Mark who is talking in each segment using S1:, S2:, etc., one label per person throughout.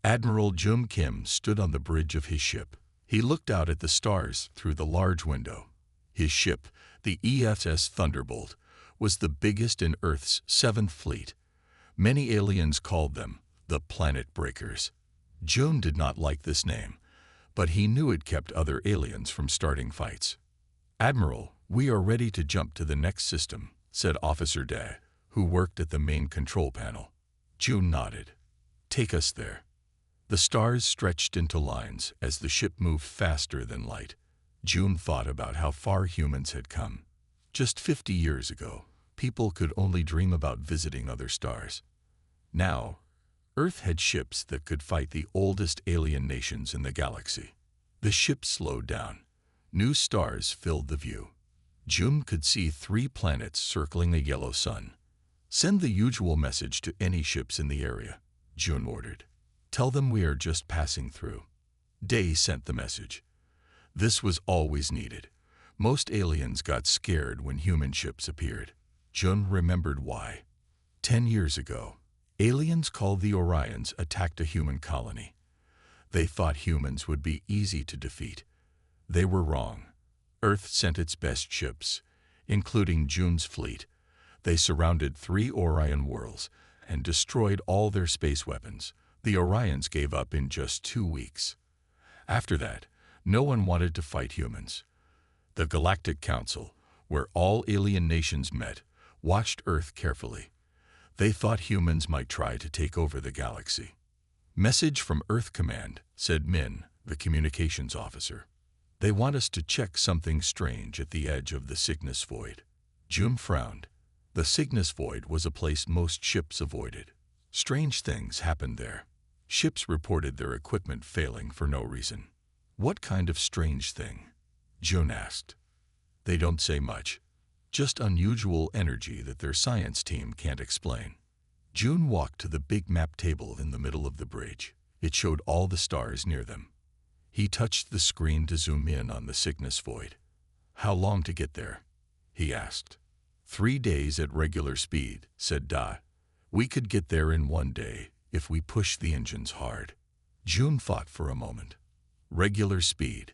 S1: Admiral Jum Kim stood on the bridge of his ship. He looked out at the stars through the large window. His ship, the ESS Thunderbolt, was the biggest in Earth's 7th Fleet. Many aliens called them the Planet Breakers. Jun did not like this name, but he knew it kept other aliens from starting fights. "Admiral, we are ready to jump to the next system," said Officer Dae, who worked at the main control panel. Jun nodded. "Take us there." The stars stretched into lines as the ship moved faster than light. Jun thought about how far humans had come. Just 50 years ago, people could only dream about visiting other stars. Now, Earth had ships that could fight the oldest alien nations in the galaxy. The ship slowed down. New stars filled the view. Jun could see 3 planets circling a yellow sun. "Send the usual message to any ships in the area," Jun ordered. "Tell them we are just passing through." Dae sent the message. This was always needed. Most aliens got scared when human ships appeared. Jun remembered why. 10 years ago, aliens called the Orions attacked a human colony. They thought humans would be easy to defeat. They were wrong. Earth sent its best ships, including Jun's fleet. They surrounded 3 Orion worlds and destroyed all their space weapons. The Orions gave up in just 2 weeks. After that, no one wanted to fight humans. The Galactic Council, where all alien nations met, watched Earth carefully. They thought humans might try to take over the galaxy. "Message from Earth Command," said Min, the communications officer. "They want us to check something strange at the edge of the Cygnus Void." Jun frowned. The Cygnus Void was a place most ships avoided. Strange things happened there. Ships reported their equipment failing for no reason. "What kind of strange thing?" Jun asked. "They don't say much. Just unusual energy that their science team can't explain." Jun walked to the big map table in the middle of the bridge. It showed all the stars near them. He touched the screen to zoom in on the Cygnus Void. "How long to get there?" he asked. 3 days at regular speed," said Da. "We could get there in 1 day if we push the engines hard." Jun thought for a moment. "Regular speed.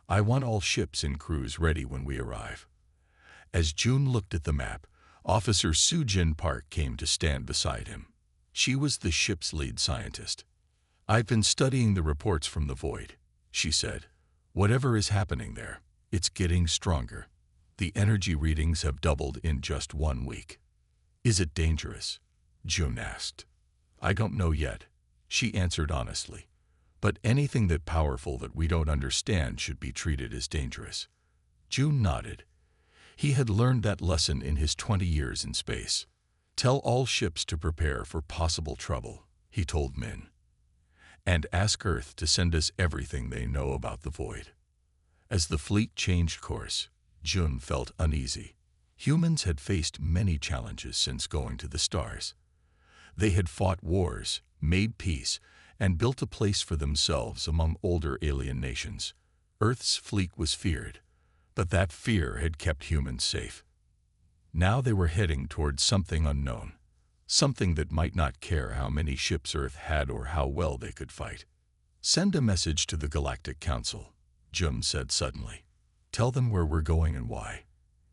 S1: I want all ships and crews ready when we arrive." As Jun looked at the map, Officer Soo-Jin Park came to stand beside him. She was the ship's lead scientist. "I've been studying the reports from the Void," she said. "Whatever is happening there, it's getting stronger. The energy readings have doubled in just 1 week." "Is it dangerous?" Jun asked. "I don't know yet," she answered honestly. "But anything that powerful that we don't understand should be treated as dangerous." Jun nodded. He had learned that lesson in his 20 years in space. "Tell all ships to prepare for possible trouble," he told Min. "And ask Earth to send us everything they know about the Void." As the fleet changed course, Jun felt uneasy. Humans had faced many challenges since going to the stars. They had fought wars, made peace, and built a place for themselves among older alien nations. Earth's fleet was feared, but that fear had kept humans safe. Now they were heading towards something unknown, something that might not care how many ships Earth had or how well they could fight. "Send a message to the Galactic Council," Jun said suddenly. "Tell them where we're going and why.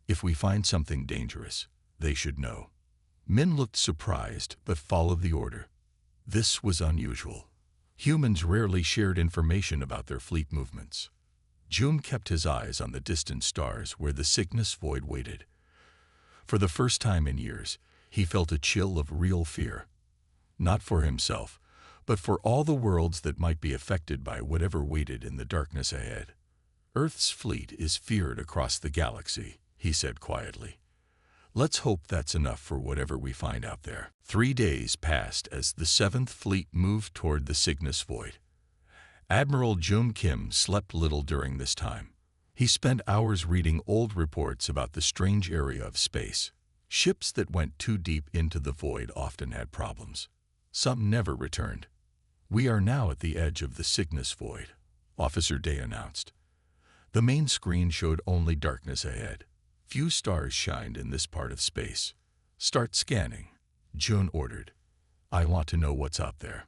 S1: If we find something dangerous, they should know." Min looked surprised but followed the order. This was unusual. Humans rarely shared information about their fleet movements. Jun kept his eyes on the distant stars where the Cygnus Void waited. For the first time in years, he felt a chill of real fear. Not for himself, but for all the worlds that might be affected by whatever waited in the darkness ahead. "Earth's fleet is feared across the galaxy," he said quietly. "Let's hope that's enough for whatever we find out there." 3 days passed as the 7th Fleet moved toward the Cygnus Void. Admiral Jun Kim slept little during this time. He spent hours reading old reports about the strange area of space. Ships that went too deep into the void often had problems. Some never returned. "We are now at the edge of the Cygnus Void," Officer Dae announced. The main screen showed only darkness ahead. Few stars shined in this part of space. "Start scanning," Jun ordered. "I want to know what's out there."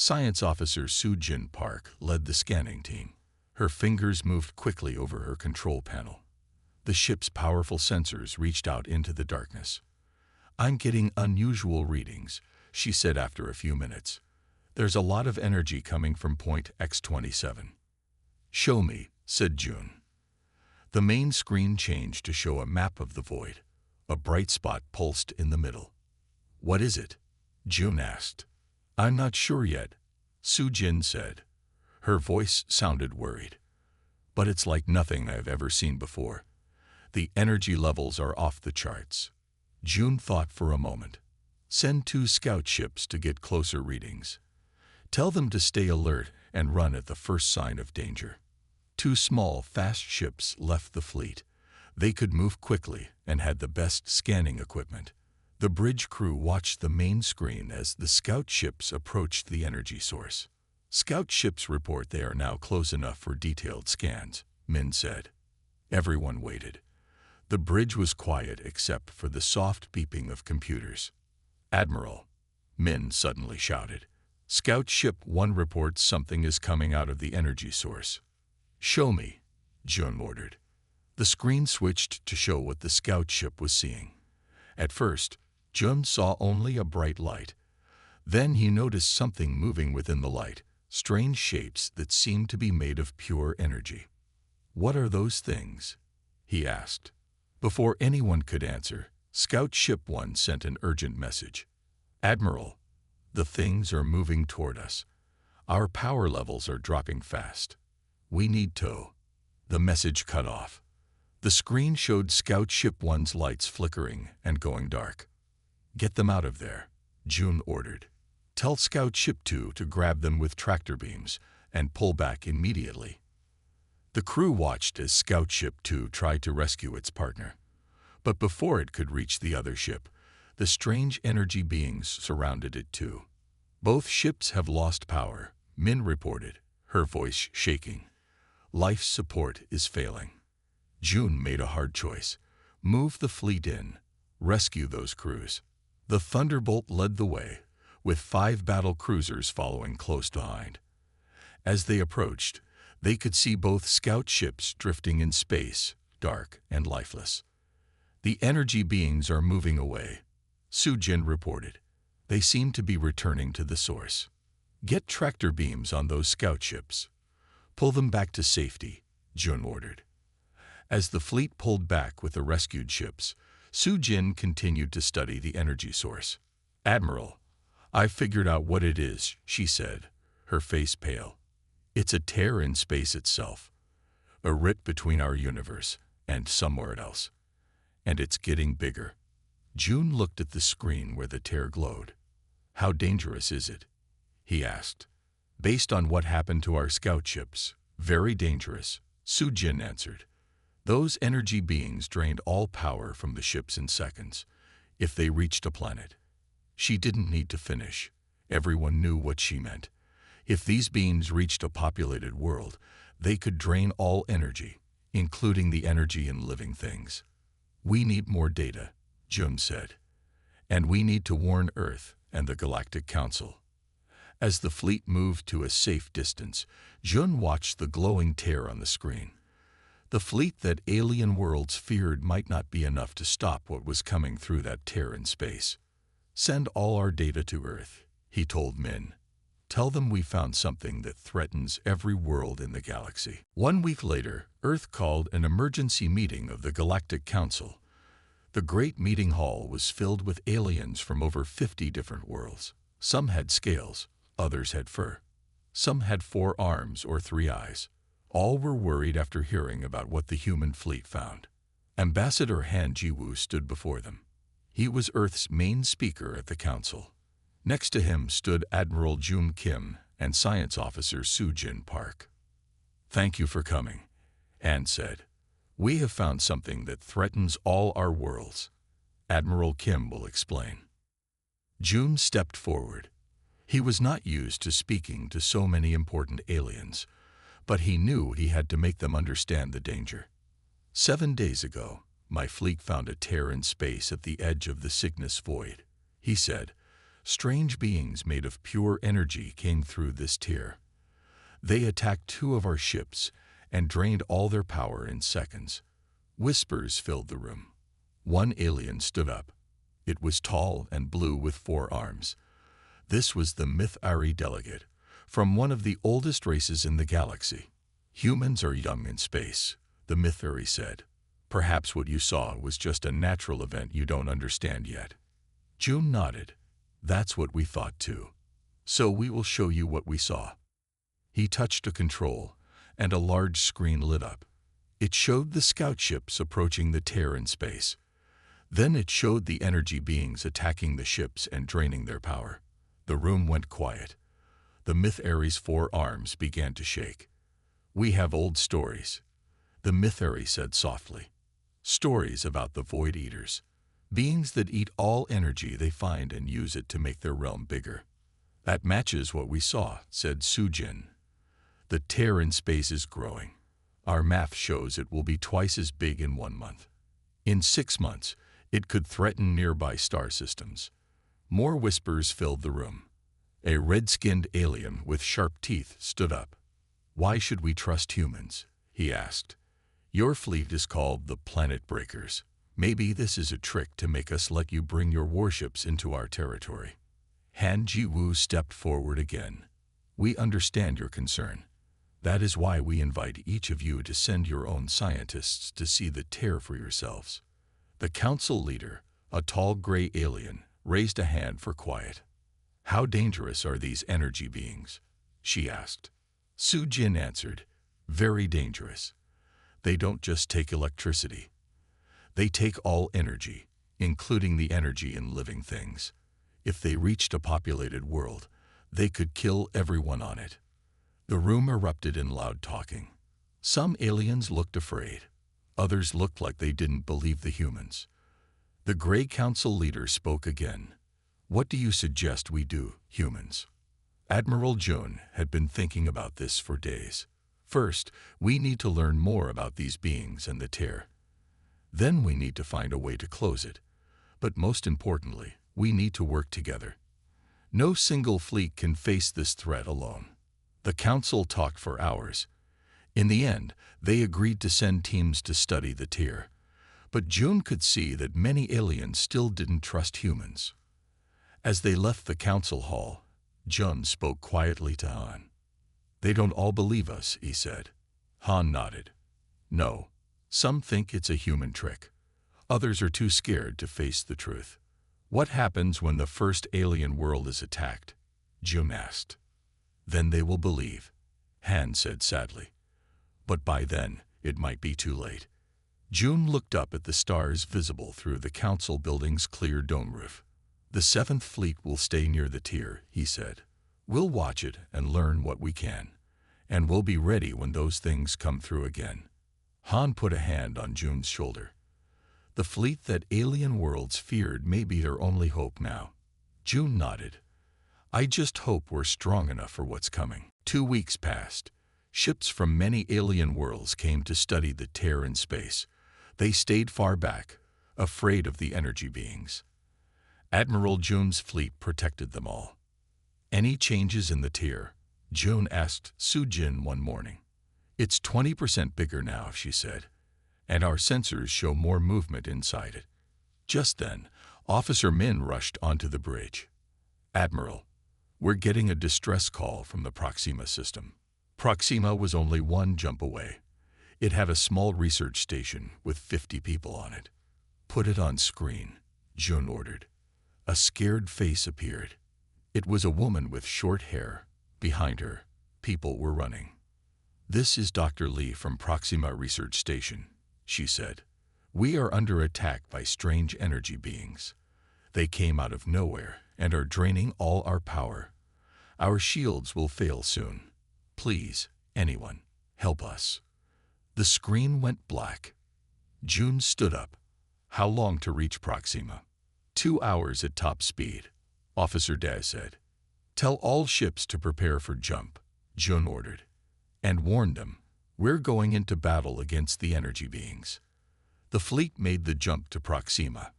S1: Science Officer Soo-Jin Park led the scanning team. Her fingers moved quickly over her control panel. The ship's powerful sensors reached out into the darkness. "I'm getting unusual readings," she said after a few minutes. "There's a lot of energy coming from point X27. "Show me," said June. The main screen changed to show a map of the void. A bright spot pulsed in the middle. "What is it?" June asked. "I'm not sure yet," Soo-Jin said. Her voice sounded worried. "But it's like nothing I've ever seen before. The energy levels are off the charts." June thought for a moment. "Send 2 scout ships to get closer readings. Tell them to stay alert and run at the first sign of danger." 2 small, fast ships left the fleet. They could move quickly and had the best scanning equipment. The bridge crew watched the main screen as the scout ships approached the energy source. "Scout ships report they are now close enough for detailed scans," Min said. Everyone waited. The bridge was quiet except for the soft beeping of computers. "Admiral," Min suddenly shouted. "Scout Ship 1 reports something is coming out of the energy source." "Show me," June ordered. The screen switched to show what the scout ship was seeing. At first, June saw only a bright light. Then he noticed something moving within the light, strange shapes that seemed to be made of pure energy. "What are those things?" he asked. Before anyone could answer, Scout Ship 1 sent an urgent message. "Admiral, the things are moving toward us. Our power levels are dropping fast. We need tow." The message cut off. The screen showed Scout Ship 1's lights flickering and going dark. "Get them out of there," June ordered. "Tell Scout Ship 2 to grab them with tractor beams and pull back immediately." The crew watched as Scout Ship 2 tried to rescue its partner. But before it could reach the other ship, the strange energy beings surrounded it too. "Both ships have lost power," Min reported, her voice shaking. "Life support is failing." June made a hard choice. Move the fleet in. Rescue those crews. The Thunderbolt led the way, with 5 battle cruisers following close behind. As they approached, they could see both scout ships drifting in space, dark and lifeless. "The energy beings are moving away," Soo-Jin reported. "They seem to be returning to the source. Get tractor beams on those scout ships. Pull them back to safety," June ordered. As the fleet pulled back with the rescued ships, Soo-Jin continued to study the energy source. "Admiral, I've figured out what it is," she said, her face pale. "It's a tear in space itself, a rip between our universe and somewhere else. And it's getting bigger." June looked at the screen where the tear glowed. "How dangerous is it?" he asked. "Based on what happened to our scout ships, very dangerous," Soo-Jin answered. "Those energy beings drained all power from the ships in seconds, if they reached a planet." She didn't need to finish. Everyone knew what she meant. If these beings reached a populated world, they could drain all energy, including the energy in living things. "We need more data," June said. "And we need to warn Earth and the Galactic Council." As the fleet moved to a safe distance, June watched the glowing tear on the screen. The fleet that alien worlds feared might not be enough to stop what was coming through that tear in space. "Send all our data to Earth," he told Min. "Tell them we found something that threatens every world in the galaxy." 1 week later, Earth called an emergency meeting of the Galactic Council. The great meeting hall was filled with aliens from over 50 different worlds. Some had scales, others had fur. Some had 4 arms or 3 eyes. All were worried after hearing about what the human fleet found. Ambassador Han Ji-woo stood before them. He was Earth's main speaker at the council. Next to him stood Admiral Jung Kim and Science Officer Soo-Jin Park. "Thank you for coming," Han said. "We have found something that threatens all our worlds. Admiral Kim will explain." June stepped forward. He was not used to speaking to so many important aliens, but he knew he had to make them understand the danger. 7 days ago, my fleet found a tear in space at the edge of the Cygnus Void," he said. Strange beings made of pure energy came through this tier. They attacked 2 of our ships and drained all their power in seconds. Whispers filled the room. One alien stood up. It was tall and blue with 4 arms. This was the Myth-Ari delegate, from one of the oldest races in the galaxy. Humans are young in space, the Myth-Ari said. Perhaps what you saw was just a natural event you don't understand yet. June nodded. That's what we thought too. So we will show you what we saw. He touched a control, and a large screen lit up. It showed the scout ships approaching the tear in space. Then it showed the energy beings attacking the ships and draining their power. The room went quiet. The Myth-Ari's 4 arms began to shake. We have old stories, the Myth-Ari said softly. Stories about the Void Eaters, beings that eat all energy they find and use it to make their realm bigger. That matches what we saw, said Sujin. The tear in space is growing. Our math shows it will be twice as big in 1 month. In 6 months, it could threaten nearby star systems. More whispers filled the room. A red-skinned alien with sharp teeth stood up. Why should we trust humans? He asked. Your fleet is called the Planet Breakers. Maybe this is a trick to make us let you bring your warships into our territory. Han Ji-woo stepped forward again. We understand your concern. That is why we invite each of you to send your own scientists to see the tear for yourselves. The council leader, a tall gray alien, raised a hand for quiet. How dangerous are these energy beings? She asked. Sujin answered, very dangerous. They don't just take electricity. They take all energy, including the energy in living things. If they reached a populated world, they could kill everyone on it. The room erupted in loud talking. Some aliens looked afraid. Others looked like they didn't believe the humans. The Gray Council leader spoke again. What do you suggest we do, humans? Admiral June had been thinking about this for days. First, we need to learn more about these beings and the tear. Then we need to find a way to close it. But most importantly, we need to work together. No single fleet can face this threat alone. The council talked for hours. In the end, they agreed to send teams to study the tear. But June could see that many aliens still didn't trust humans. As they left the council hall, Jun spoke quietly to Han. They don't all believe us, he said. Han nodded. No, some think it's a human trick. Others are too scared to face the truth. What happens when the first alien world is attacked? Jun asked. Then they will believe, Han said sadly. But by then, it might be too late. June looked up at the stars visible through the council building's clear dome roof. The 7th Fleet will stay near the tier, he said. We'll watch it and learn what we can. And we'll be ready when those things come through again. Han put a hand on June's shoulder. The fleet that alien worlds feared may be their only hope now. June nodded. I just hope we're strong enough for what's coming. 2 weeks passed. Ships from many alien worlds came to study the tear in space. They stayed far back, afraid of the energy beings. Admiral June's fleet protected them all. Any changes in the tier? June asked Sujin one morning. It's 20% bigger now, she said, and our sensors show more movement inside it. Just then, Officer Min rushed onto the bridge. Admiral, we're getting a distress call from the Proxima system. Proxima was only 1 jump away. It had a small research station with 50 people on it. Put it on screen, June ordered. A scared face appeared. It was a woman with short hair. Behind her, people were running. This is Dr. Lee from Proxima Research Station, she said. We are under attack by strange energy beings. They came out of nowhere and are draining all our power. Our shields will fail soon. Please, anyone, help us. The screen went black. June stood up. How long to reach Proxima? 2 hours at top speed, Officer Daz said. Tell all ships to prepare for jump, June ordered. And warn them, we're going into battle against the energy beings. The fleet made the jump to Proxima.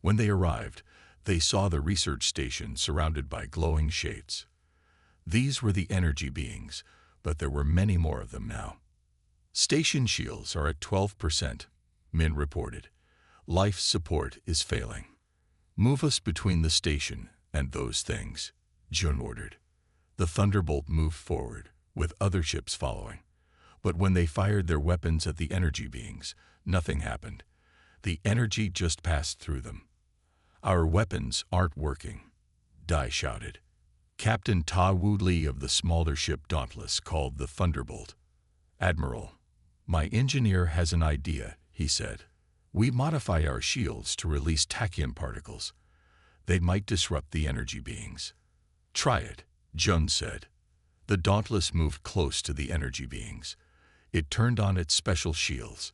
S1: When they arrived, They saw the research station surrounded by glowing shades. These were the energy beings, but there were many more of them now. Station shields are at 12%, Min reported. Life support is failing. Move us between the station and those things, Jun ordered. The Thunderbolt moved forward, with other ships following. But when they fired their weapons at the energy beings, nothing happened. The energy just passed through them. Our weapons aren't working, Dai shouted. Captain Ta Wu Li of the smaller ship Dauntless called the Thunderbolt. Admiral, my engineer has an idea, he said. We modify our shields to release tachyon particles. They might disrupt the energy beings. Try it, Jun said. The Dauntless moved close to the energy beings. It turned on its special shields.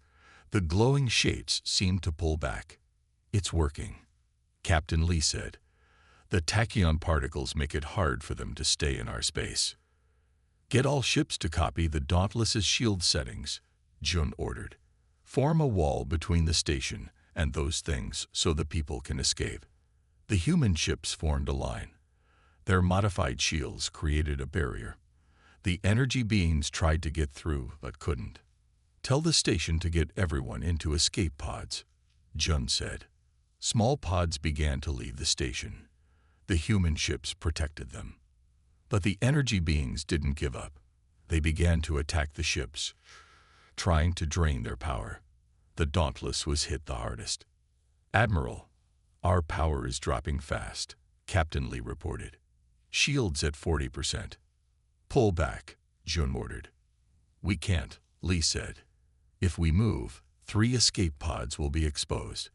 S1: The glowing shades seemed to pull back. It's working, Captain Li said. The tachyon particles make it hard for them to stay in our space. Get all ships to copy the Dauntless's shield settings, Jun ordered. Form a wall between the station and those things so the people can escape. The human ships formed a line. Their modified shields created a barrier. The energy beings tried to get through but couldn't. Tell the station to get everyone into escape pods, Jun said. Small pods began to leave the station. The human ships protected them. But the energy beings didn't give up. They began to attack the ships, trying to drain their power. The Dauntless was hit the hardest. Admiral, our power is dropping fast, Captain Li reported. Shields at 40%. Pull back, Jun ordered. We can't, Li said. If we move, 3 escape pods will be exposed.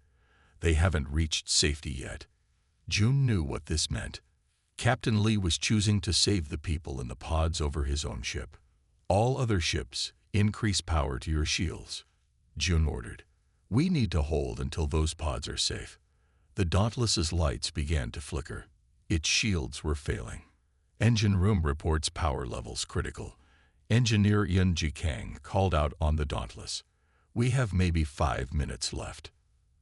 S1: They haven't reached safety yet. Jun knew what this meant. Captain Li was choosing to save the people in the pods over his own ship. All other ships, increase power to your shields, Jun ordered. We need to hold until those pods are safe. The Dauntless's lights began to flicker. Its shields were failing. Engine room reports power levels critical. Engineer Yun Jikang called out on the Dauntless. We have maybe 5 minutes left.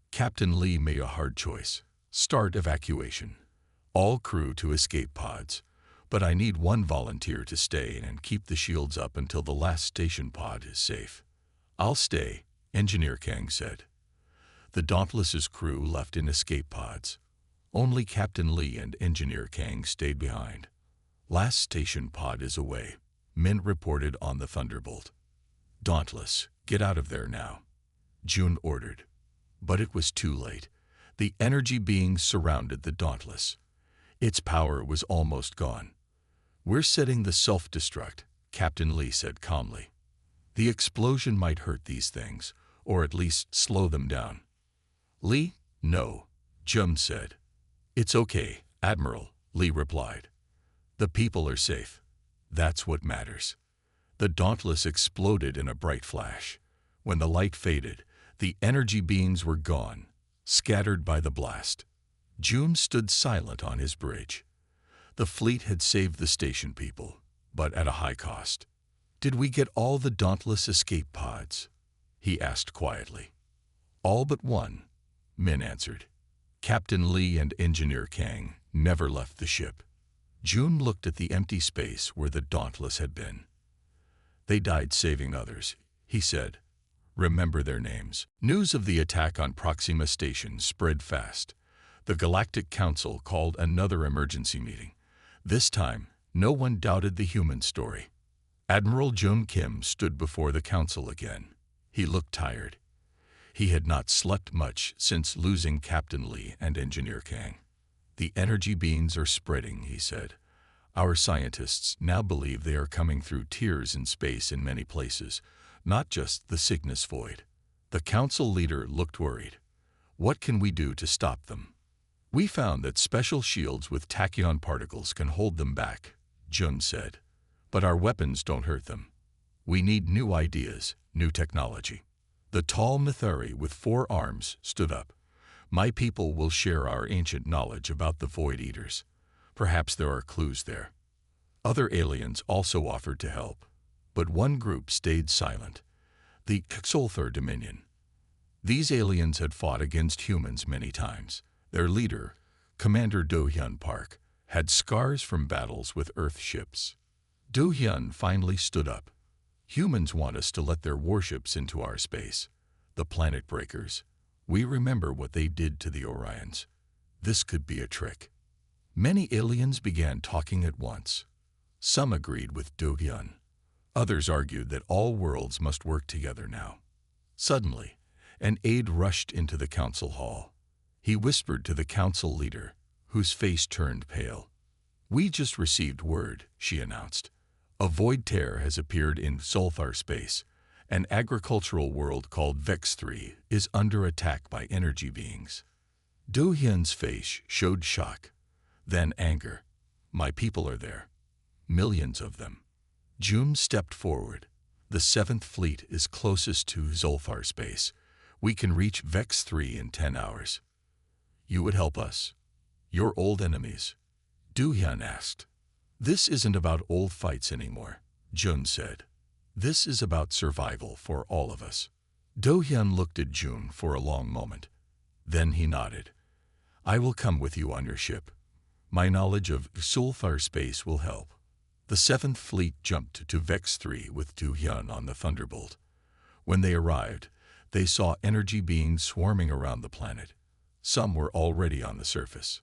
S1: Captain Li made a hard choice. Start evacuation. All crew to escape pods. But I need 1 volunteer to stay and keep the shields up until the last station pod is safe. I'll stay, Engineer Kang said. The Dauntless's crew left in escape pods. Only Captain Li and Engineer Kang stayed behind. Last station pod is away, Min reported on the Thunderbolt. Dauntless, get out of there now, Jun ordered. But it was too late. The energy beings surrounded the Dauntless. Its power was almost gone. We're setting the self-destruct, Captain Li said calmly. The explosion might hurt these things, or at least slow them down. Li, no, Jun said. It's okay, Admiral, Li replied. The people are safe. That's what matters. The Dauntless exploded in a bright flash. When the light faded, the energy beings were gone, scattered by the blast. Jun stood silent on his bridge. The fleet had saved the station people, but at a high cost. Did we get all the Dauntless escape pods? He asked quietly. All but 1, Min answered. Captain Li and Engineer Kang never left the ship. Jun looked at the empty space where the Dauntless had been. They died saving others, he said. Remember their names. News of the attack on Proxima Station spread fast. The Galactic Council called another emergency meeting. This time, no one doubted the human story. Admiral Jun Kim stood before the council again. He looked tired. He had not slept much since losing Captain Li and Engineer Kang. The energy beings are spreading, he said. Our scientists now believe they are coming through tiers in space in many places, not just the Cygnus Void. The council leader looked worried. What can we do to stop them? We found that special shields with tachyon particles can hold them back, Jun said. But our weapons don't hurt them. We need new ideas, new technology. The tall Mithari with 4 arms stood up. My people will share our ancient knowledge about the Void Eaters. Perhaps there are clues there. Other aliens also offered to help, but one group stayed silent. The Xolthar Dominion. These aliens had fought against humans many times. Their leader, Commander Do-hyun Park, had scars from battles with Earth ships. Do-hyun finally stood up. Humans want us to let their warships into our space. The planet breakers. We remember what they did to the Orions. This could be a trick. Many aliens began talking at once. Some agreed with Do-hyun. Others argued that all worlds must work together now. Suddenly, an aide rushed into the council hall. He whispered to the council leader, whose face turned pale. "We just received word," she announced. "A void tear has appeared in Zulthar space. An agricultural world called Vex 3 is under attack by energy beings." Do-hyun's face showed shock, then anger. "My people are there. Millions of them." June stepped forward. "The 7th Fleet is closest to Zulthar space. We can reach Vex 3 in 10 hours. You would help us? Your old enemies?" Do-hyun asked. "This isn't about old fights anymore," Jun said. "This is about survival for all of us." Do-hyun looked at Jun for a long moment. Then he nodded. "I will come with you on your ship. My knowledge of Zulthar space will help." The 7th Fleet jumped to Vex 3 with Do-hyun on the Thunderbolt. When they arrived, they saw energy beings swarming around the planet. Some were already on the surface.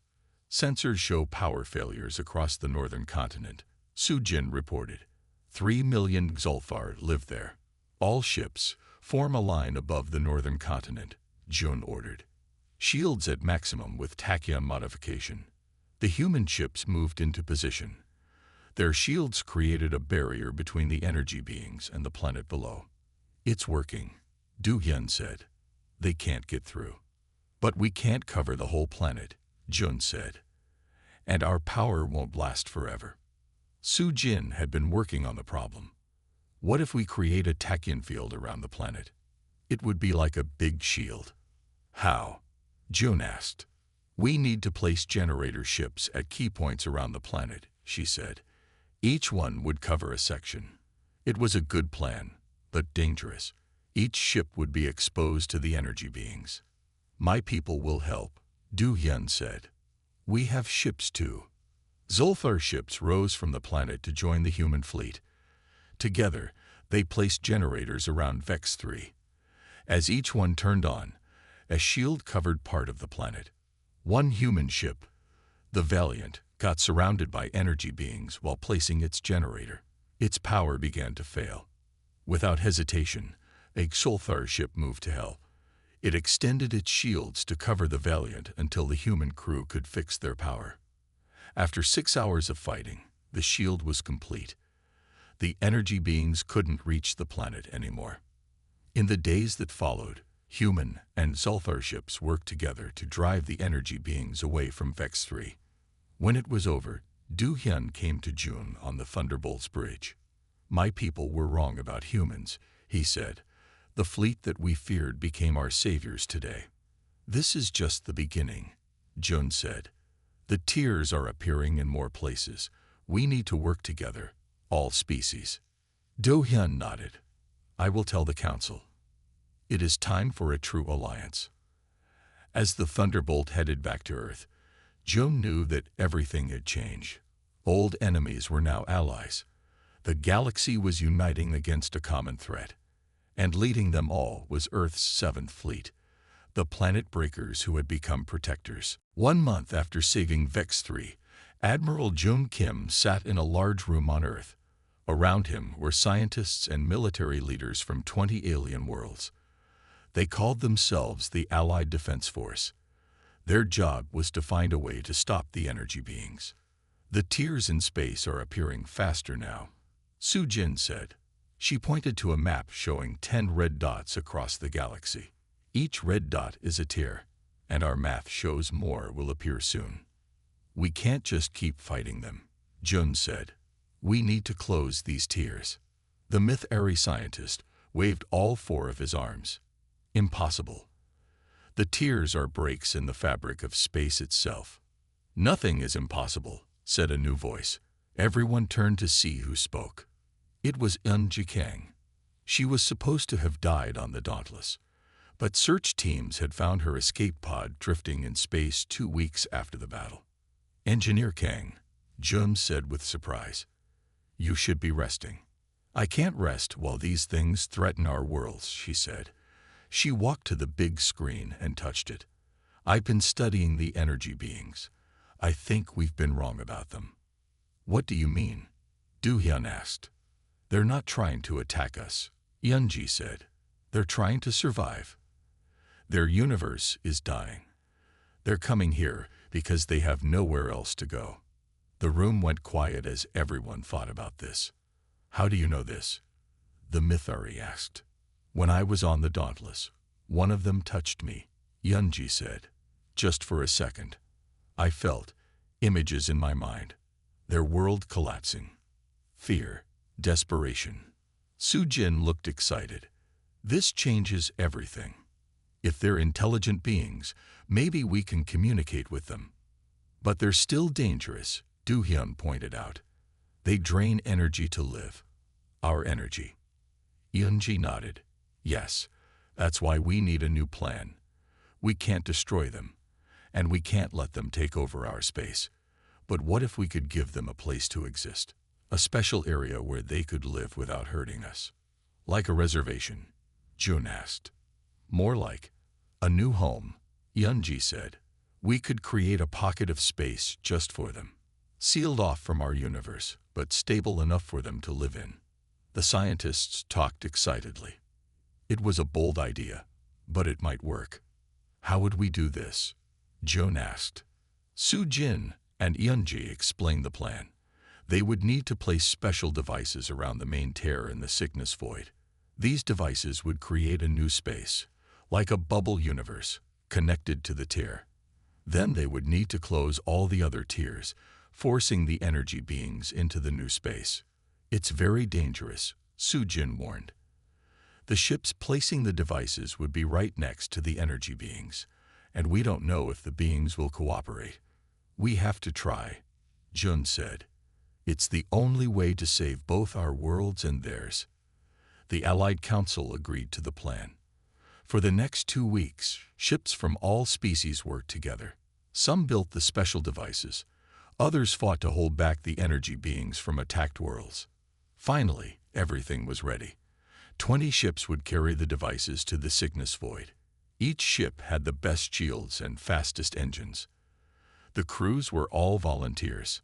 S1: "Sensors show power failures across the northern continent," Soo-jin reported. 3 million Zulthar live there. "All ships, form a line above the northern continent," Jun ordered. "Shields at maximum with tachyon modification." The human ships moved into position. Their shields created a barrier between the energy beings and the planet below. "It's working," Do-hyun said. "They can't get through." "But we can't cover the whole planet," Jun said. "And our power won't last forever." Soo-jin had been working on the problem. "What if we create a tachyon field around the planet? It would be like a big shield." "How?" Jun asked. "We need to place generator ships at key points around the planet," she said. "Each one would cover a section." It was a good plan, but dangerous. Each ship would be exposed to the energy beings. "My people will help," Do-hyun said. "We have ships too." Zulthar ships rose from the planet to join the human fleet. Together, they placed generators around Vex 3. As each one turned on, a shield covered part of the planet. One human ship, the Valiant, got surrounded by energy beings while placing its generator. Its power began to fail. Without hesitation, a Zulthar ship moved to help. It extended its shields to cover the Valiant until the human crew could fix their power. After 6 hours of fighting, the shield was complete. The energy beings couldn't reach the planet anymore. In the days that followed, human and Zulthar ships worked together to drive the energy beings away from Vex 3. When it was over, Do-hyun came to Jun on the Thunderbolt's bridge. "My people were wrong about humans," he said. "The fleet that we feared became our saviors today." "This is just the beginning," Jun said. "The tiers are appearing in more places. We need to work together, all species." Do-hyun nodded. "I will tell the council. It is time for a true alliance." As the Thunderbolt headed back to Earth, Jun knew that everything had changed. Old enemies were now allies. The galaxy was uniting against a common threat. And leading them all was Earth's 7th Fleet, the planet breakers who had become protectors. 1 month after saving Vex 3, Admiral Jun Kim sat in a large room on Earth. Around him were scientists and military leaders from 20 alien worlds. They called themselves the Allied Defense Force. Their job was to find a way to stop the energy beings. "The tiers in space are appearing faster now," Soo-jin said. She pointed to a map showing 10 red dots across the galaxy. "Each red dot is a tier, and our math shows more will appear soon." "We can't just keep fighting them," Jun said. "We need to close these tiers." The Myth-Airy scientist waved all 4 of his arms. "Impossible. The tiers are breaks in the fabric of space itself." "Nothing is impossible," said a new voice. Everyone turned to see who spoke. It was Eun Ji-kang. She was supposed to have died on the Dauntless, But search teams had found her escape pod drifting in space 2 weeks after the battle. Engineer Kang, Jun said with surprise. You should be resting. I can't rest while these things threaten our worlds, she said. She walked to the big screen and touched it. I've been studying the energy beings. I think we've been wrong about them. What do you mean? Do-hyun asked. They're not trying to attack us, Yeonji said. They're trying to survive. Their universe is dying. They're coming here because they have nowhere else to go. The room went quiet as everyone thought about this. How do you know this? The Mythari asked. When I was on the Dauntless, one of them touched me, Yeonji said. Just for a second. I felt images in my mind. Their world collapsing. Fear, desperation. Soo-jin looked excited. This changes everything. If they're intelligent beings, maybe we can communicate with them. But they're still dangerous, Do-hyun pointed out. They drain energy to live. Our energy. Yeonji nodded. Yes, that's why we need a new plan. We can't destroy them, and we can't let them take over our space. But what if we could give them a place to exist? A special area where they could live without hurting us? Like a reservation, Jun asked. More like a new home, Yeonji said. We could create a pocket of space just for them. Sealed off from our universe, but stable enough for them to live in. The scientists talked excitedly. It was a bold idea, but it might work. How would we do this? Jun asked. Soo-jin and Yeonji explained the plan. They would need to place special devices around the main tear in the sickness void. These devices would create a new space, like a bubble universe, connected to the tear. Then they would need to close all the other tiers, forcing the energy beings into the new space. It's very dangerous, Soo-jin warned. The ships placing the devices would be right next to the energy beings, and we don't know if the beings will cooperate. We have to try, Jun said. It's the only way to save both our worlds and theirs. The Allied Council agreed to the plan. For the next 2 weeks, ships from all species worked together. Some built the special devices. Others fought to hold back the energy beings from attacked worlds. Finally, everything was ready. 20 ships would carry the devices to the sickness void. Each ship had the best shields and fastest engines. The crews were all volunteers.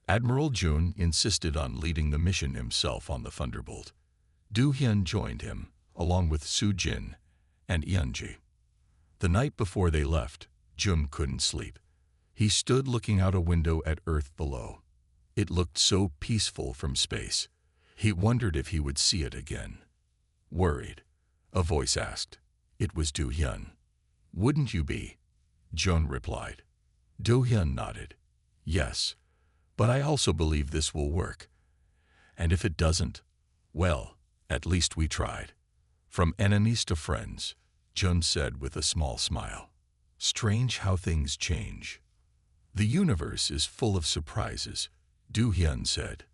S1: Admiral Jun insisted on leading the mission himself on the Thunderbolt. Do-hyun joined him, along with Soo-jin and Yeonji. The night before they left, Jun couldn't sleep. He stood looking out a window at Earth below. It looked so peaceful from space. He wondered if he would see it again. Worried, a voice asked. It was Do-hyun. Wouldn't you be? Jun replied. Do-hyun nodded. Yes, but I also believe this will work. And if it doesn't, well, at least we tried. From enemies to friends, Jun said with a small smile. Strange how things change. The universe is full of surprises, Do-hyun said.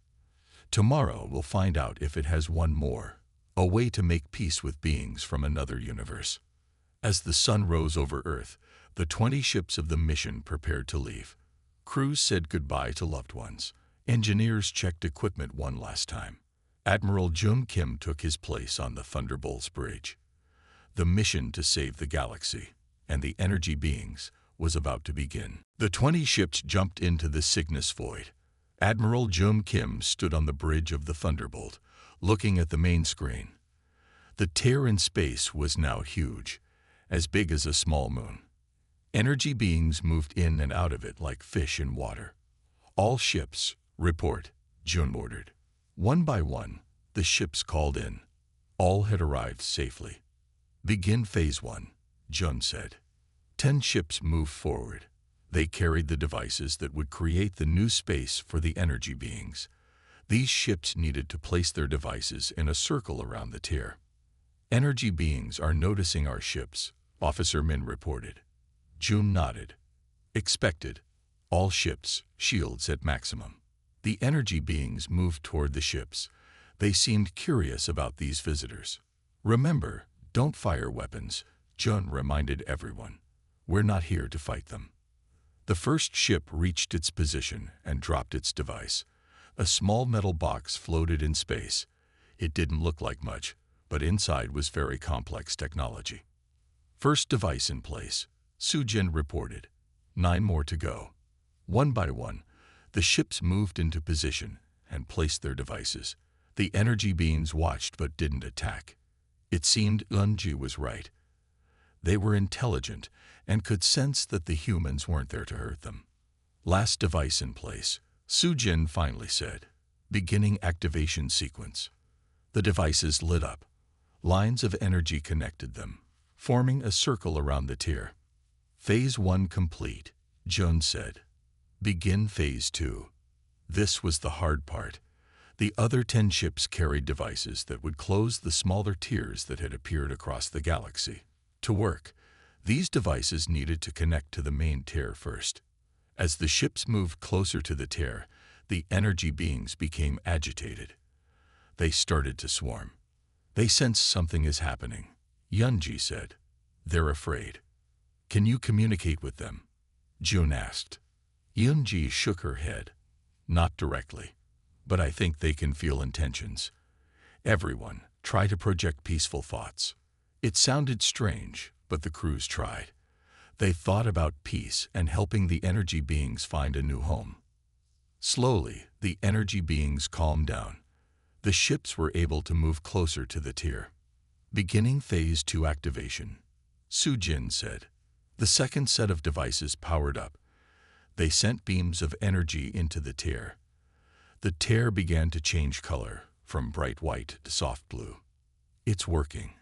S1: Tomorrow we'll find out if it has one more, a way to make peace with beings from another universe. As the sun rose over Earth, the 20 ships of the mission prepared to leave. Crews said goodbye to loved ones. Engineers checked equipment one last time. Admiral Jung Kim took his place on the Thunderbolt's bridge. The mission to save the galaxy and the energy beings was about to begin. The 20 ships jumped into the sickness void. Admiral Jung Kim stood on the bridge of the Thunderbolt, looking at the main screen. The tear in space was now huge, as big as a small moon. Energy beings moved in and out of it like fish in water. All ships, report, Jun ordered. One by one, the ships called in. All had arrived safely. Begin Phase 1, Jun said. 10 ships moved forward. They carried the devices that would create the new space for the energy beings. These ships needed to place their devices in a circle around the tear. Energy beings are noticing our ships, Officer Min reported. Jun nodded. Expected. All ships, shields at maximum. The energy beings moved toward the ships. They seemed curious about these visitors. Remember, don't fire weapons, Jun reminded everyone, "We're not here to fight them." The first ship reached its position and dropped its device. A small metal box floated in space. It didn't look like much, but inside was very complex technology. "First device in place," Sujin reported. 9 more to go. One by one, the ships moved into position and placed their devices. The energy beings watched but didn't attack. It seemed Lunji was right. They were intelligent and could sense that the humans weren't there to hurt them. "Last device in place," Sujin finally said. "Beginning activation sequence." The devices lit up. Lines of energy connected them, forming a circle around the tier. "Phase 1 complete," Jun said. "Begin Phase 2. This was the hard part. The other 10 ships carried devices that would close the smaller tiers that had appeared across the galaxy. To work, these devices needed to connect to the main tier first. As the ships moved closer to the tier, the energy beings became agitated. They started to swarm. "They sense something is happening," Yunji said. "They're afraid." "Can you communicate with them?" Jun asked. Yunji shook her head. "Not directly, but I think they can feel intentions. Everyone, try to project peaceful thoughts." It sounded strange, but the crews tried. They thought about peace and helping the energy beings find a new home. Slowly, the energy beings calmed down. The ships were able to move closer to the tier. "Beginning Phase 2 activation," Sujin said. The second set of devices powered up. They sent beams of energy into the tier. The tier began to change color, from bright white to soft blue. "It's working,"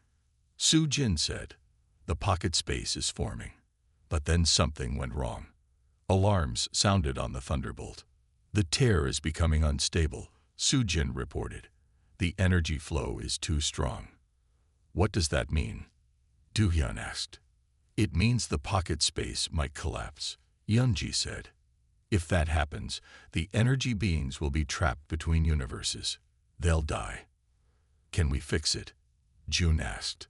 S1: Sujin said. "The pocket space is forming." But then something went wrong. Alarms sounded on the Thunderbolt. "The tier is becoming unstable," Sujin reported. "The energy flow is too strong." "What does that mean?" Duhyun asked. "It means the pocket space might collapse," Yunji said. "If that happens, the energy beings will be trapped between universes. They'll die." "Can we fix it?" Jun asked.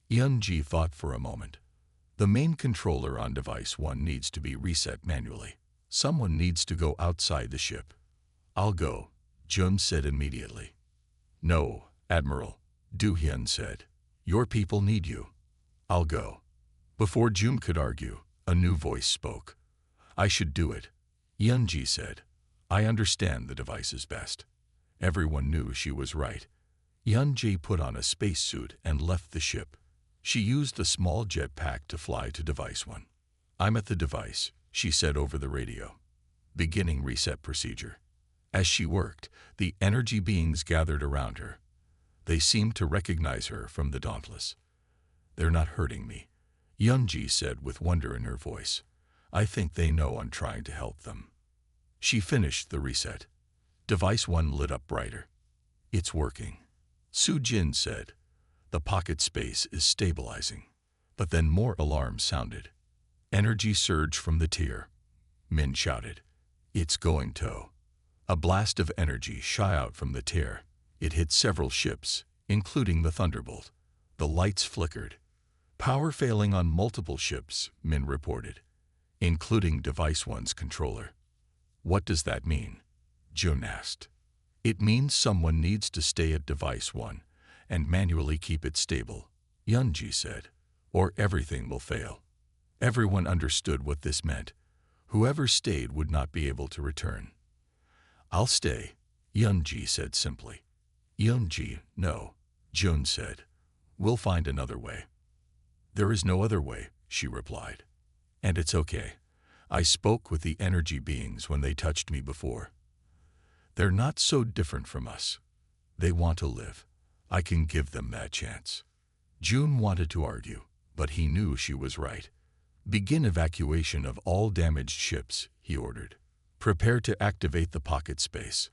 S1: Yunji thought for a moment. "The main controller on device 1 needs to be reset manually. Someone needs to go outside the ship." "I'll go," Jun said immediately. "No, Admiral," Duhyun said. "Your people need you." "I'll go." Before Jun could argue, a new voice spoke. "I should do it," Yunji said. "I understand the devices best." Everyone knew she was right. Yunji put on a spacesuit and left the ship. She used a small jetpack to fly to device 1. "I'm at the device," she said over the radio. "Beginning reset procedure." As she worked, the energy beings gathered around her. They seemed to recognize her from the Dauntless. "They're not hurting me," Yunji said with wonder in her voice. "I think they know I'm trying to help them." She finished the reset. Device 1 lit up brighter. "It's working," Sujin said. "The pocket space is stabilizing." But then more alarms sounded. Energy surged from the tier. Min shouted, "It's going to." A blast of energy shot out from the tier. It hit several ships, including the Thunderbolt. The lights flickered. "Power failing on multiple ships," Min reported, including Device 1's controller. "What does that mean?" Jun asked. "It means someone needs to stay at Device 1 and manually keep it stable," Yunji said, "or everything will fail." Everyone understood what this meant. Whoever stayed would not be able to return. "I'll stay," Yunji said simply. "Yunji, no," Jun said. "We'll find another way." "There is no other way," she replied. "And it's okay. I spoke with the energy beings when they touched me before. They're not so different from us. They want to live. I can give them that chance." Jun wanted to argue, but he knew she was right. "Begin evacuation of all damaged ships," he ordered. "Prepare to activate the pocket space."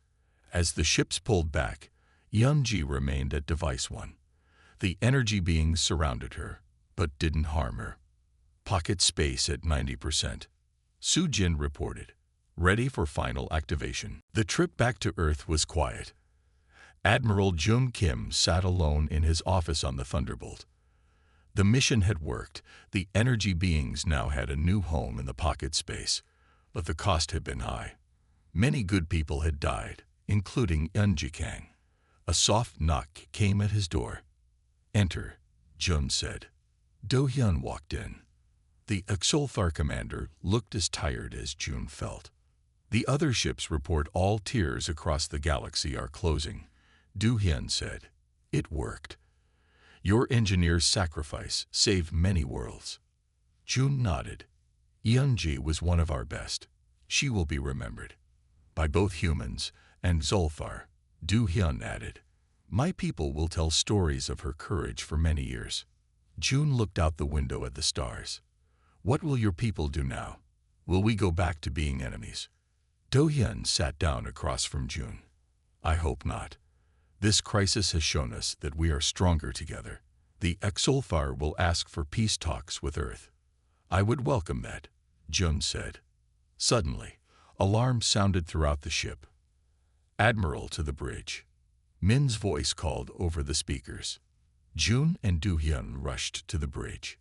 S1: As the ships pulled back, Yunji remained at Device 1. The energy beings surrounded her, but didn't harm her. "Pocket space at 90%. Sujin reported, ready for final activation. The trip back to Earth was quiet. Admiral Jung Kim sat alone in his office on the Thunderbolt. The mission had worked. The energy beings now had a new home in the pocket space, but the cost had been high. Many good people had died, including Kang. A soft knock came at his door. "Enter," Jun said. Do-hyun walked in. The Exulthar commander looked as tired as Jun felt. "The other ships report all tiers across the galaxy are closing," Do-hyun said. "It worked. Your engineer's sacrifice saved many worlds." Jun nodded. "Yeonji was one of our best. She will be remembered by both humans and Zulthar," Do-hyun added. "My people will tell stories of her courage for many years." Jun looked out the window at the stars. "What will your people do now? Will we go back to being enemies?" Do-hyun sat down across from Jun. "I hope not. This crisis has shown us that we are stronger together. The Exulthar will ask for peace talks with Earth." "I would welcome that," Jun said. Suddenly, alarms sounded throughout the ship. "Admiral, to the bridge." Min's voice called over the speakers. Jun and Do-hyun rushed to the bridge.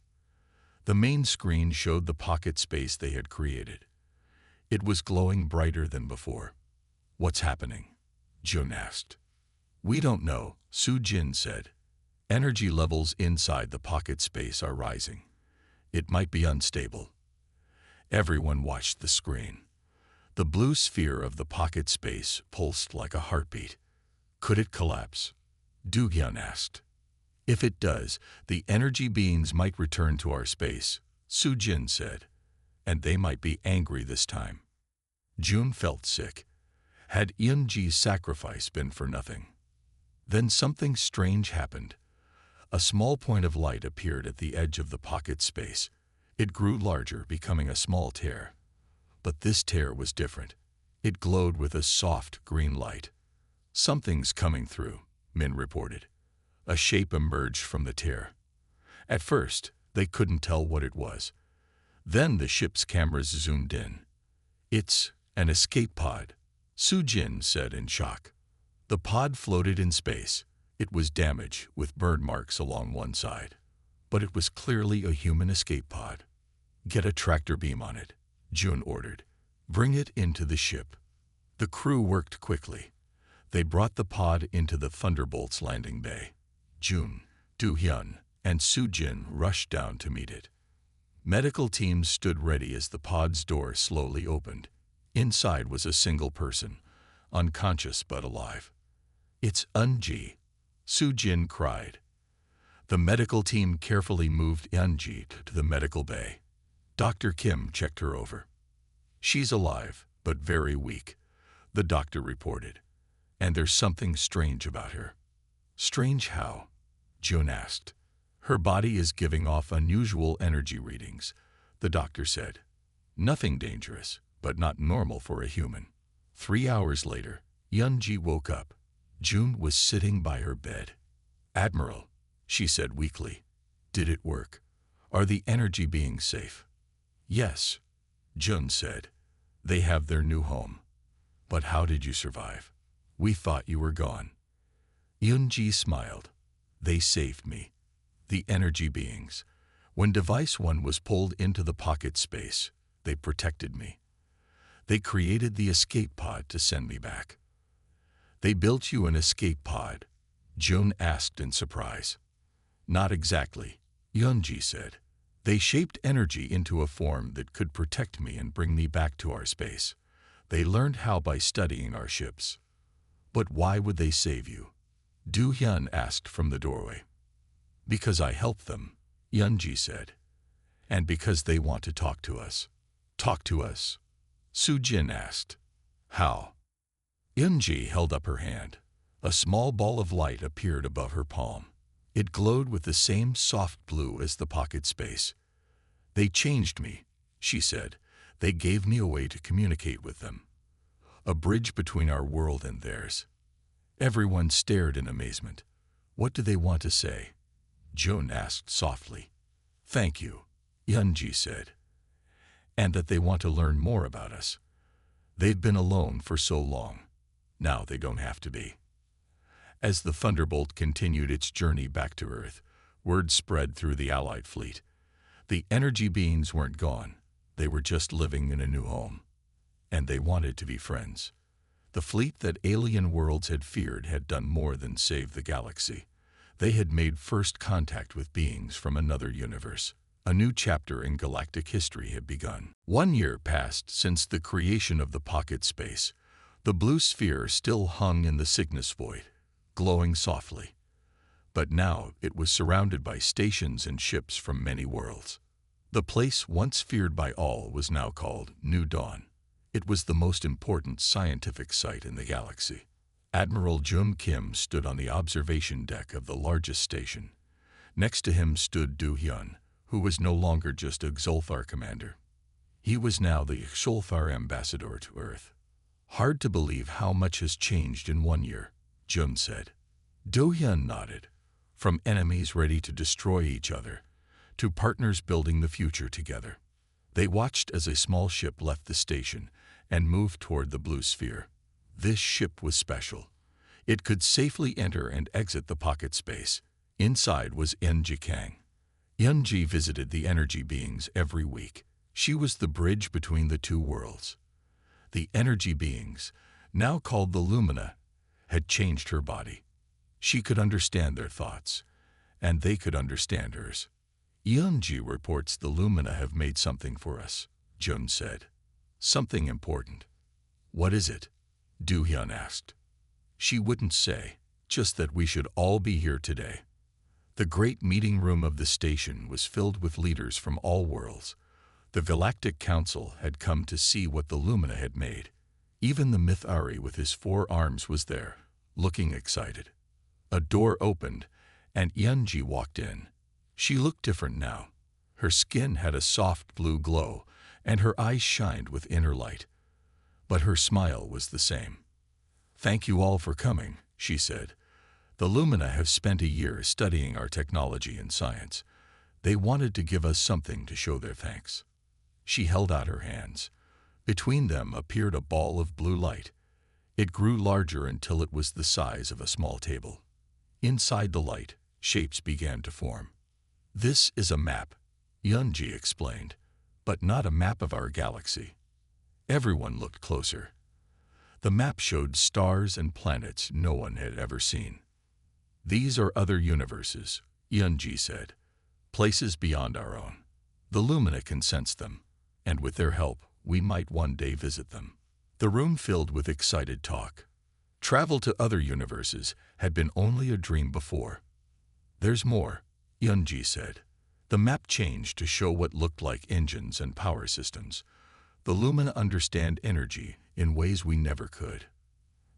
S1: The main screen showed the pocket space they had created. It was glowing brighter than before. "What's happening?" Jun asked. "We don't know," Soo-jin said. "Energy levels inside the pocket space are rising. It might be unstable." Everyone watched the screen. The blue sphere of the pocket space pulsed like a heartbeat. "Could it collapse?" Do-hyun asked. "If it does, the energy beings might return to our space," Soo-jin said. "And they might be angry this time." Jun felt sick. Had Yeonji's sacrifice been for nothing? Then something strange happened. A small point of light appeared at the edge of the pocket space. It grew larger, becoming a small tear. But this tear was different. It glowed with a soft green light. "Something's coming through," Min reported. A shape emerged from the tear. At first, they couldn't tell what it was. Then the ship's cameras zoomed in. "It's an escape pod," Soo-jin said in shock. The pod floated in space. It was damaged, with burn marks along one side. But it was clearly a human escape pod. "Get a tractor beam on it," Jun ordered. "Bring it into the ship." The crew worked quickly. They brought the pod into the Thunderbolt's landing bay. Jun, Do-hyun, and Soo-jin rushed down to meet it. Medical teams stood ready as the pod's door slowly opened. Inside was a single person, unconscious but alive. "It's Eunji," Soo-jin cried. The medical team carefully moved Eunji to the medical bay. Dr. Kim checked her over. "She's alive, but very weak," the doctor reported. "And there's something strange about her." "Strange how?" Jun asked. "Her body is giving off unusual energy readings," the doctor said. "Nothing dangerous, but not normal for a human." 3 hours later, Eunji woke up. Jun was sitting by her bed. "Admiral," she said weakly. "Did it work? Are the energy beings safe?" "Yes," Jun said. "They have their new home." "But how did you survive? We thought you were gone." Eunji smiled. "They saved me. The energy beings. When Device 1 was pulled into the pocket space, they protected me. They created the escape pod to send me back." "They built you an escape pod?" Jun asked in surprise. "Not exactly," Eunji said. "They shaped energy into a form that could protect me and bring me back to our space. They learned how by studying our ships." "But why would they save you?" Do-hyun asked from the doorway. "Because I helped them," Eunji said. "And because they want to talk to us." "Talk to us?" Soo-jin asked. "How?" Eunji held up her hand. A small ball of light appeared above her palm. It glowed with the same soft blue as the pocket space. "They changed me," she said. "They gave me a way to communicate with them. A bridge between our world and theirs." Everyone stared in amazement. "What do they want to say?" Jun asked softly. "Thank you," Eunji said. "And that they want to learn more about us. They've been alone for so long. Now they don't have to be." As the Thunderbolt continued its journey back to Earth, Word spread through the Allied fleet. The energy beings weren't gone. They were just living in a new home. And they wanted to be friends. The fleet that alien worlds had feared had done more than save the galaxy. They had made first contact with beings from another universe. A new chapter in galactic history had begun. 1 year passed since the creation of the pocket space. The blue sphere still hung in the Cygnus void, glowing softly. But now it was surrounded by stations and ships from many worlds. The place once feared by all was now called New Dawn. It was the most important scientific site in the galaxy. Admiral Jun Kim stood on the observation deck of the largest station. Next to him stood Do Hyun, who was no longer just a Xulthar commander. He was now the Xulthar ambassador to Earth. Hard to believe how much has changed in 1 year, Jun said. Do Hyun nodded. From enemies ready to destroy each other, to partners building the future together. They watched as a small ship left the station and moved toward the blue sphere. This ship was special. It could safely enter and exit the pocket space. Inside was Yunji Kang. Yunji visited the energy beings every week. She was the bridge between the two worlds. The energy beings, now called the Lumina, had changed her body. She could understand their thoughts, and they could understand hers. Yunji reports the Lumina have made something for us, Jun said. Something important. What is it? Do Hyun asked. She wouldn't say, just that we should all be here today. The great meeting room of the station was filled with leaders from all worlds. The Galactic Council had come to see what the Lumina had made. Even the Mythari with his 4 arms was there, looking excited. A door opened, and Yunji walked in. She looked different now. Her skin had a soft blue glow, and her eyes shined with inner light. But her smile was the same. "Thank you all for coming," she said. "The Lumina have spent a year studying our technology and science. They wanted to give us something to show their thanks." She held out her hands. Between them appeared a ball of blue light. It grew larger until it was the size of a small table. Inside the light, shapes began to form. "This is a map," Yunji explained, "but not a map of our galaxy." Everyone looked closer. The map showed stars and planets no one had ever seen. "These are other universes," Yunji said, "places beyond our own. The Lumina can sense them, and with their help, we might one day visit them." The room filled with excited talk. Travel to other universes had been only a dream before. "There's more," Yunji said. The map changed to show what looked like engines and power systems. The Lumina understand energy in ways we never could.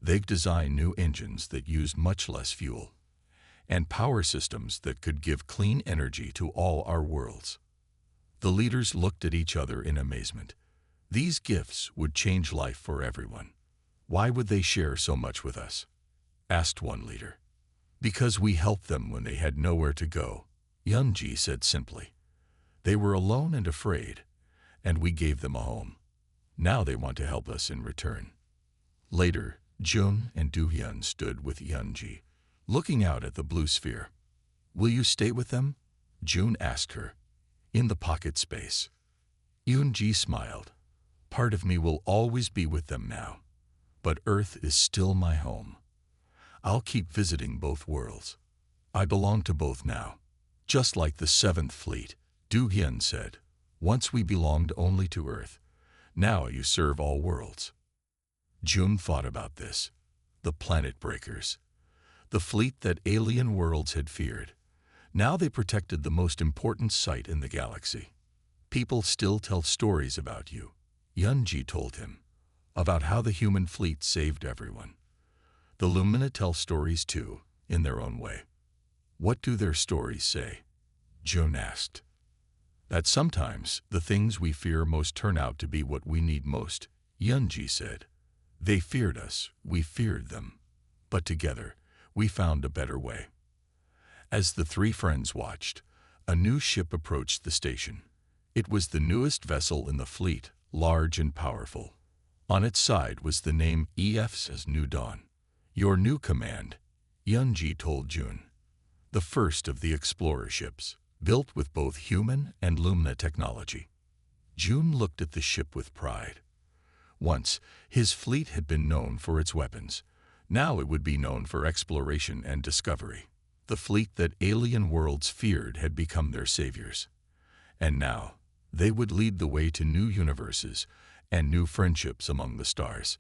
S1: They've designed new engines that use much less fuel, and power systems that could give clean energy to all our worlds. The leaders looked at each other in amazement. These gifts would change life for everyone. "Why would they share so much with us?" asked one leader. "Because we helped them when they had nowhere to go," Yunji said simply. "They were alone and afraid, and we gave them a home. Now they want to help us in return." Later, Jun and Do Hyun stood with Yunji, looking out at the blue sphere. "Will you stay with them?" Jun asked her. "In the pocket space." Yunji smiled. "Part of me will always be with them now, but Earth is still my home. I'll keep visiting both worlds. I belong to both now. Just like the 7th Fleet," Do Hyun said. "Once we belonged only to Earth. Now you serve all worlds." Jun thought about this. The planet breakers. The fleet that alien worlds had feared. Now they protected the most important site in the galaxy. "People still tell stories about you," Yunji told him, "about how the human fleet saved everyone. The Lumina tell stories too, in their own way." "What do their stories say?" Jun asked. "That sometimes the things we fear most turn out to be what we need most," Yunji said. "They feared us, we feared them. But together, we found a better way." As the 3 friends watched, a new ship approached the station. It was the newest vessel in the fleet, large and powerful. On its side was the name HFY New Dawn. "Your new command," Yunji told Jun. the first of the explorer ships, built with both human and Lumna technology. June looked at the ship with pride. Once, his fleet had been known for its weapons. Now it would be known for exploration and discovery. The fleet that alien worlds feared had become their saviors. And now, they would lead the way to new universes and new friendships among the stars.